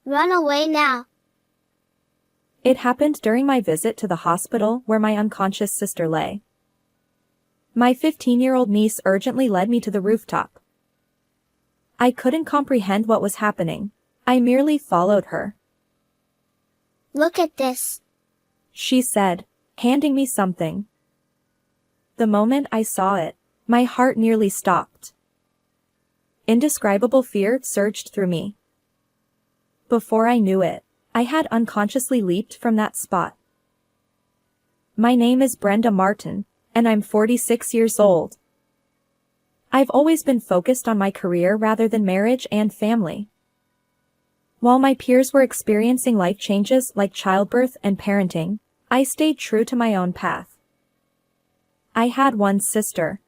Run away now. It happened during my visit to the hospital where my unconscious sister lay. My 15-year-old niece urgently led me to the rooftop. I couldn't comprehend what was happening. I merely followed her. Look at this, she said, handing me something. The moment I saw it, my heart nearly stopped. Indescribable fear surged through me. Before I knew it, I had unconsciously leaped from that spot. My name is Brenda Martin, and I'm 46 years old. I've always been focused on my career rather than marriage and family. While my peers were experiencing life changes like childbirth and parenting, I stayed true to my own path. I had one sister.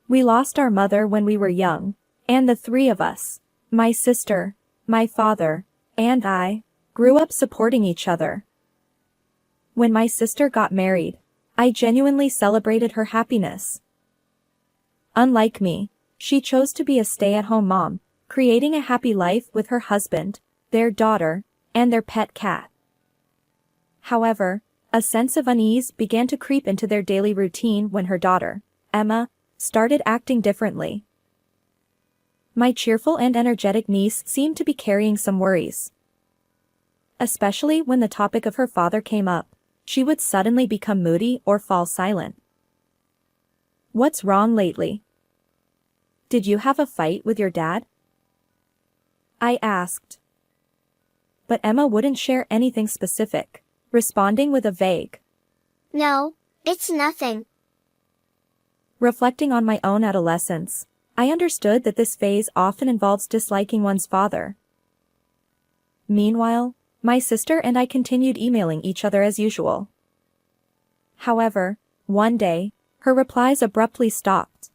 We lost our mother when we were young, and the three of us, my sister, my father, and I, grew up supporting each other. When my sister got married, I genuinely celebrated her happiness. Unlike me, she chose to be a stay-at-home mom, creating a happy life with her husband, their daughter, and their pet cat. However, a sense of unease began to creep into their daily routine when her daughter, Emma, started acting differently. My cheerful and energetic niece seemed to be carrying some worries. Especially when the topic of her father came up, she would suddenly become moody or fall silent. What's wrong lately? Did you have a fight with your dad? I asked. But Emma wouldn't share anything specific, responding with a vague, No, it's nothing. Reflecting on my own adolescence, I understood that this phase often involves disliking one's father. Meanwhile, my sister and I continued emailing each other as usual. However, one day, her replies abruptly stopped.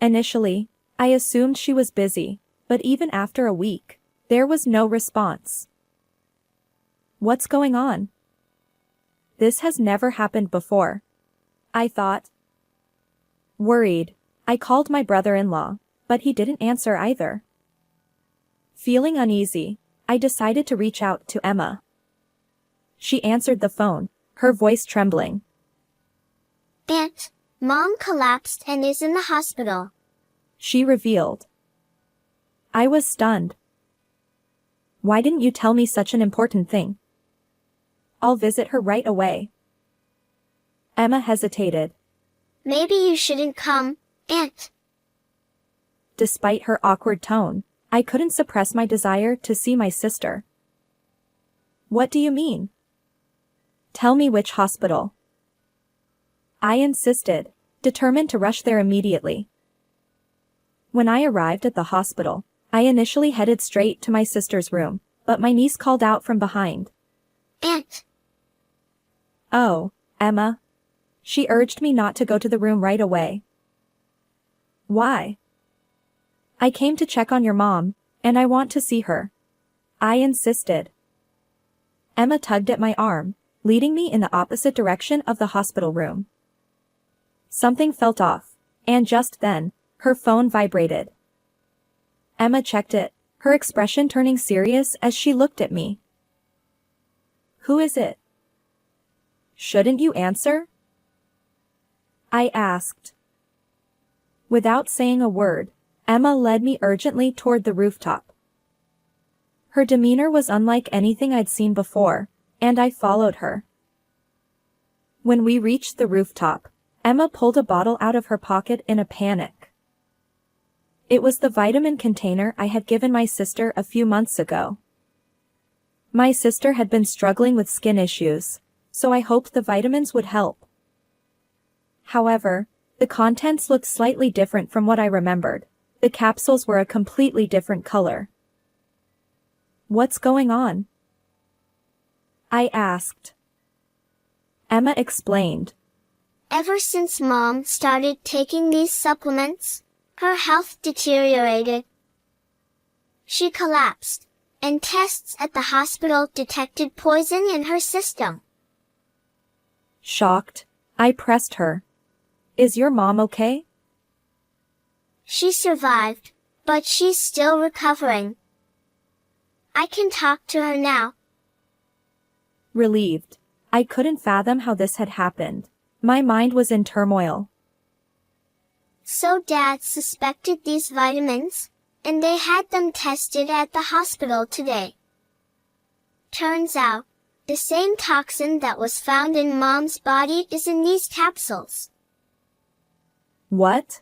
Initially, I assumed she was busy, but even after a week, there was no response. What's going on? This has never happened before, I thought. Worried, I called my brother-in-law, but he didn't answer either. Feeling uneasy, I decided to reach out to Emma. She answered the phone, her voice trembling. Aunt, Mom collapsed and is in the hospital, she revealed. I was stunned. Why didn't you tell me such an important thing? I'll visit her right away. Emma hesitated. Maybe you shouldn't come, Aunt. Despite her awkward tone, I couldn't suppress my desire to see my sister. What do you mean? Tell me which hospital. I insisted, determined to rush there immediately. When I arrived at the hospital, I initially headed straight to my sister's room, but my niece called out from behind. Aunt. Oh, Emma. She urged me not to go to the room right away. Why? I came to check on your mom, and I want to see her. I insisted. Emma tugged at my arm, leading me in the opposite direction of the hospital room. Something felt off, and just then, her phone vibrated. Emma checked it, her expression turning serious as she looked at me. Who is it? Shouldn't you answer? I asked. Without saying a word, Emma led me urgently toward the rooftop. Her demeanor was unlike anything I'd seen before, and I followed her. When we reached the rooftop, Emma pulled a bottle out of her pocket in a panic. It was the vitamin container I had given my sister a few months ago. My sister had been struggling with skin issues, so I hoped the vitamins would help. However, the contents looked slightly different from what I remembered. The capsules were a completely different color. What's going on? I asked. Emma explained. Ever since Mom started taking these supplements, her health deteriorated. She collapsed, and tests at the hospital detected poison in her system. Shocked, I pressed her. Is your mom okay? She survived, but she's still recovering. I can talk to her now. Relieved. I couldn't fathom how this had happened. My mind was in turmoil. So Dad suspected these vitamins, and they had them tested at the hospital today. Turns out, the same toxin that was found in Mom's body is in these capsules. What?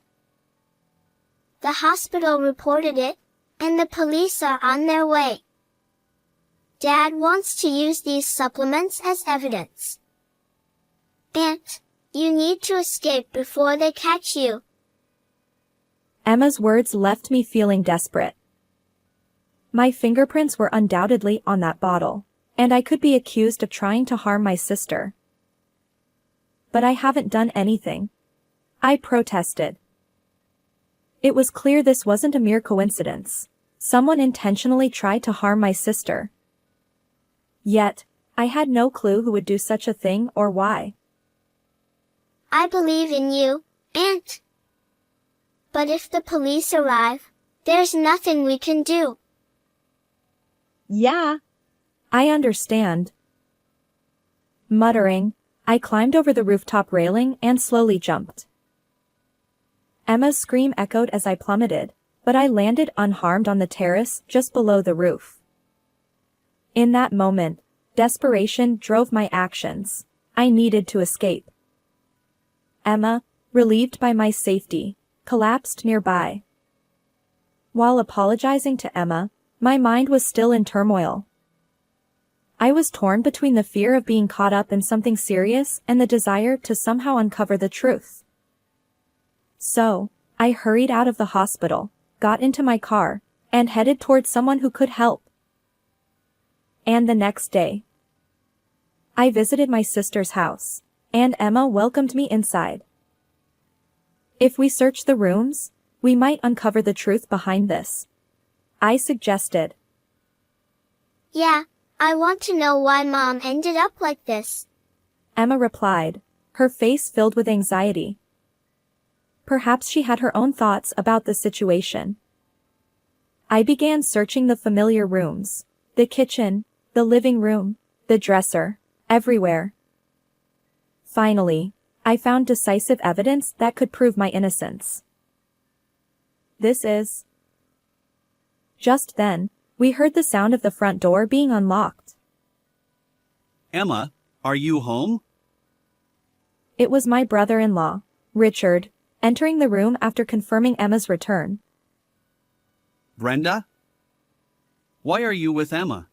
The hospital reported it, and the police are on their way. Dad wants to use these supplements as evidence. Aunt, you need to escape before they catch you. Emma's words left me feeling desperate. My fingerprints were undoubtedly on that bottle, and I could be accused of trying to harm my sister. But I haven't done anything. I protested. It was clear this wasn't a mere coincidence. Someone intentionally tried to harm my sister. Yet, I had no clue who would do such a thing or why. I believe in you, Aunt. But if the police arrive, there's nothing we can do. Yeah. I understand. Muttering, I climbed over the rooftop railing and slowly jumped. Emma's scream echoed as I plummeted, but I landed unharmed on the terrace just below the roof. In that moment, desperation drove my actions. I needed to escape. Emma, relieved by my safety, collapsed nearby. While apologizing to Emma, my mind was still in turmoil. I was torn between the fear of being caught up in something serious and the desire to somehow uncover the truth. So, I hurried out of the hospital, got into my car, and headed toward someone who could help. And the next day, I visited my sister's house, and Emma welcomed me inside. If we search the rooms, we might uncover the truth behind this, I suggested. Yeah, I want to know why Mom ended up like this, Emma replied, her face filled with anxiety. Perhaps she had her own thoughts about the situation. I began searching the familiar rooms, the kitchen, the living room, the dresser, everywhere. Finally, I found decisive evidence that could prove my innocence. This is... Just then, we heard the sound of the front door being unlocked. Emma, are you home? It was my brother-in-law, Richard, entering the room after confirming Emma's return. Brenda? Why are you with Emma?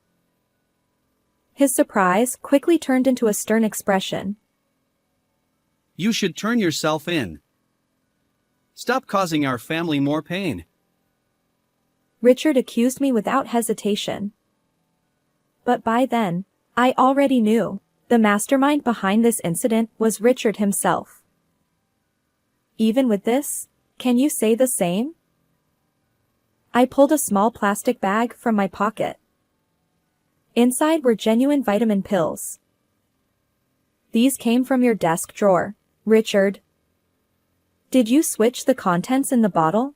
His surprise quickly turned into a stern expression. You should turn yourself in. Stop causing our family more pain. Richard accused me without hesitation. But by then, I already knew, the mastermind behind this incident was Richard himself. Even with this, can you say the same? I pulled a small plastic bag from my pocket. Inside were genuine vitamin pills. These came from your desk drawer, Richard. Did you switch the contents in the bottle?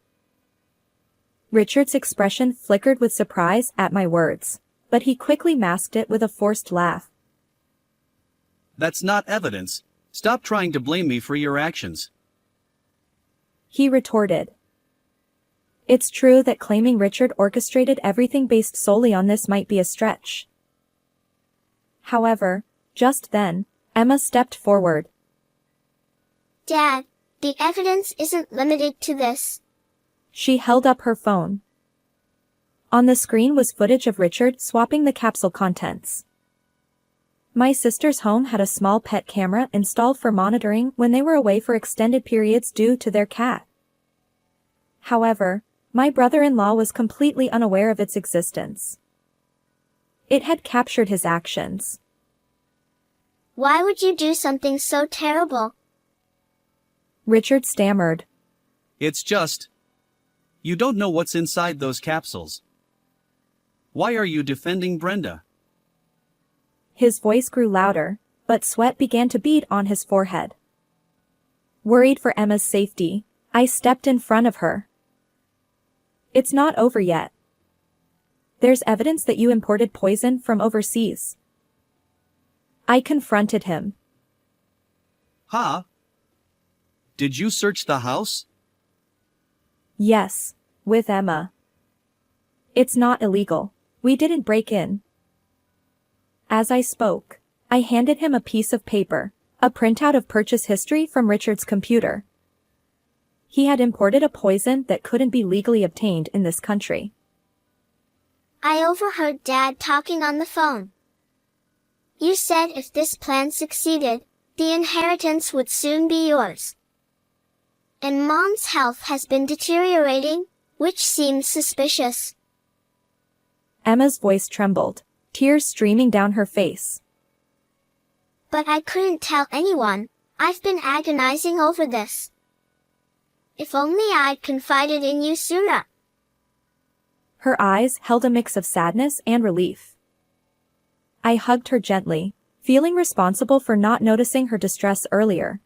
Richard's expression flickered with surprise at my words, but he quickly masked it with a forced laugh. That's not evidence. Stop trying to blame me for your actions. He retorted. It's true that claiming Richard orchestrated everything based solely on this might be a stretch. However, just then, Emma stepped forward. Dad, the evidence isn't limited to this. She held up her phone. On the screen was footage of Richard swapping the capsule contents. My sister's home had a small pet camera installed for monitoring when they were away for extended periods due to their cat. However, my brother-in-law was completely unaware of its existence. It had captured his actions. Why would you do something so terrible? Richard stammered. It's just... You don't know what's inside those capsules. Why are you defending Brenda? His voice grew louder, but sweat began to bead on his forehead. Worried for Emma's safety, I stepped in front of her. It's not over yet. There's evidence that you imported poison from overseas. I confronted him. Huh? Did you search the house? Yes, with Emma. It's not illegal. We didn't break in. As I spoke, I handed him a piece of paper, a printout of purchase history from Richard's computer. He had imported a poison that couldn't be legally obtained in this country. I overheard Dad talking on the phone. You said if this plan succeeded, the inheritance would soon be yours. And Mom's health has been deteriorating, which seems suspicious. Emma's voice trembled, tears streaming down her face. But I couldn't tell anyone. I've been agonizing over this. If only I'd confided in you sooner. Her eyes held a mix of sadness and relief. I hugged her gently, feeling responsible for not noticing her distress earlier.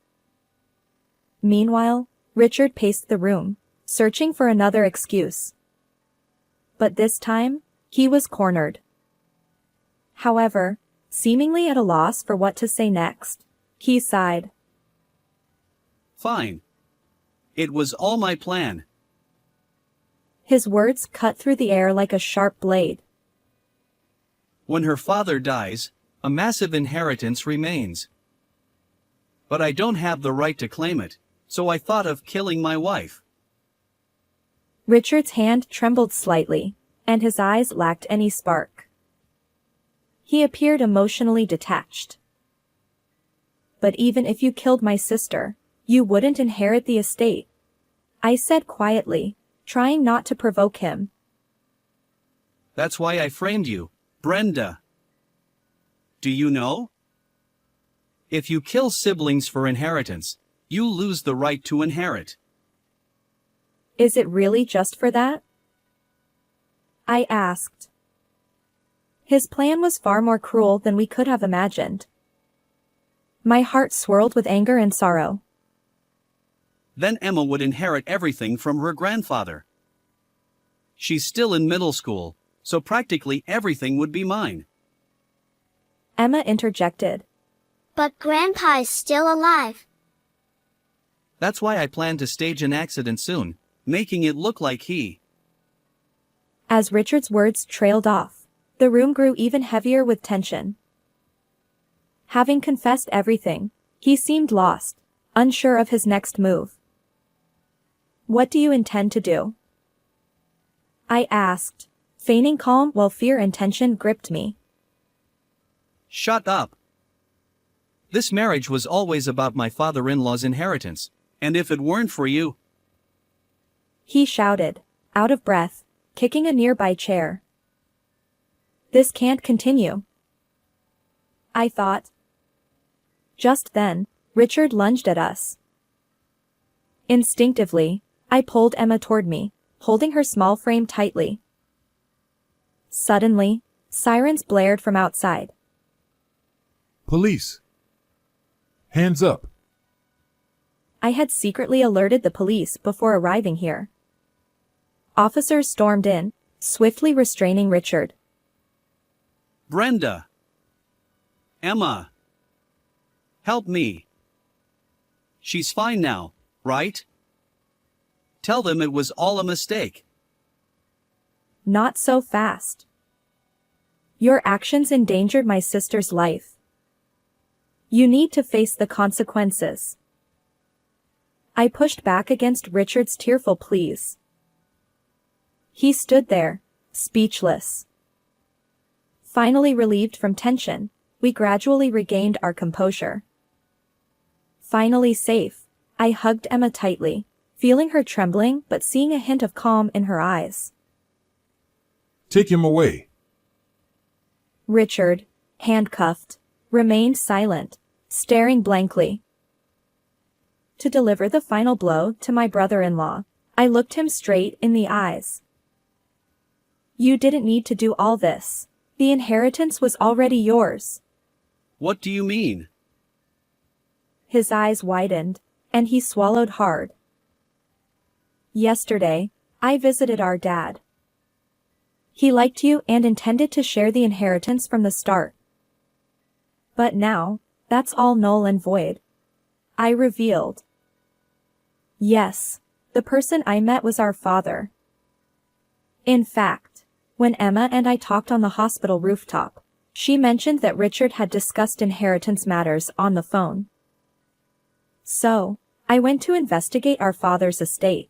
Meanwhile, Richard paced the room, searching for another excuse. But this time, he was cornered. However, seemingly at a loss for what to say next, he sighed. Fine. It was all my plan. His words cut through the air like a sharp blade. When her father dies, a massive inheritance remains. But I don't have the right to claim it, so I thought of killing my wife. Richard's hand trembled slightly, and his eyes lacked any spark. He appeared emotionally detached. But even if you killed my sister, you wouldn't inherit the estate, I said quietly, trying not to provoke him. That's why I framed you, Brenda. Do you know? If you kill siblings for inheritance, you lose the right to inherit. Is it really just for that? I asked. His plan was far more cruel than we could have imagined. My heart swirled with anger and sorrow. Then Emma would inherit everything from her grandfather. She's still in middle school, so practically everything would be mine. Emma interjected. But Grandpa is still alive. That's why I plan to stage an accident soon, making it look like he. As Richard's words trailed off, the room grew even heavier with tension. Having confessed everything, he seemed lost, unsure of his next move. What do you intend to do? I asked, feigning calm while fear and tension gripped me. Shut up. This marriage was always about my father-in-law's inheritance, and if it weren't for you... He shouted, out of breath, kicking a nearby chair. This can't continue. I thought. Just then, Richard lunged at us. Instinctively, I pulled Emma toward me, holding her small frame tightly. Suddenly, sirens blared from outside. Police! Hands up! I had secretly alerted the police before arriving here. Officers stormed in, swiftly restraining Richard. Brenda! Emma! Help me! She's fine now, right? Tell them it was all a mistake. Not so fast. Your actions endangered my sister's life. You need to face the consequences. I pushed back against Richard's tearful pleas. He stood there, speechless. Finally relieved from tension, we gradually regained our composure. Finally safe, I hugged Emma tightly, feeling her trembling but seeing a hint of calm in her eyes. Take him away. Richard, handcuffed, remained silent, staring blankly. To deliver the final blow to my brother-in-law, I looked him straight in the eyes. You didn't need to do all this. The inheritance was already yours. What do you mean? His eyes widened, and he swallowed hard. Yesterday, I visited our dad. He liked you and intended to share the inheritance from the start. But now, that's all null and void. I revealed. Yes, the person I met was our father. In fact, when Emma and I talked on the hospital rooftop, she mentioned that Richard had discussed inheritance matters on the phone. So, I went to investigate our father's estate.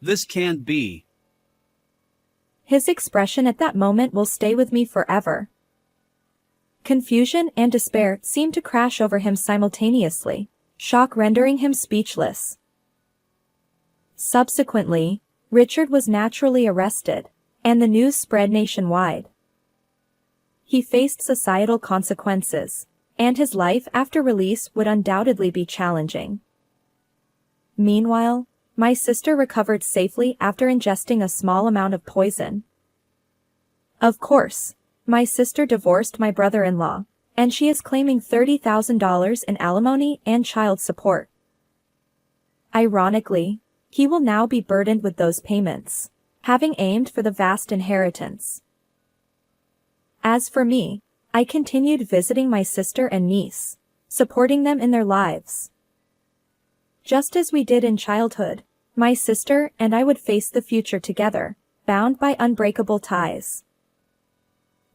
This can't be. His expression at that moment will stay with me forever. Confusion and despair seemed to crash over him simultaneously, shock rendering him speechless. Subsequently, Richard was naturally arrested, and the news spread nationwide. He faced societal consequences, and his life after release would undoubtedly be challenging. Meanwhile, my sister recovered safely after ingesting a small amount of poison. Of course, my sister divorced my brother-in-law, and she is claiming $30,000 in alimony and child support. Ironically, he will now be burdened with those payments, having aimed for the vast inheritance. As for me, I continued visiting my sister and niece, supporting them in their lives. Just as we did in childhood, my sister and I would face the future together, bound by unbreakable ties.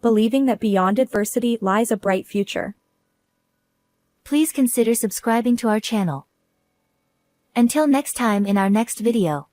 Believing that beyond adversity lies a bright future. Please consider subscribing to our channel. Until next time in our next video.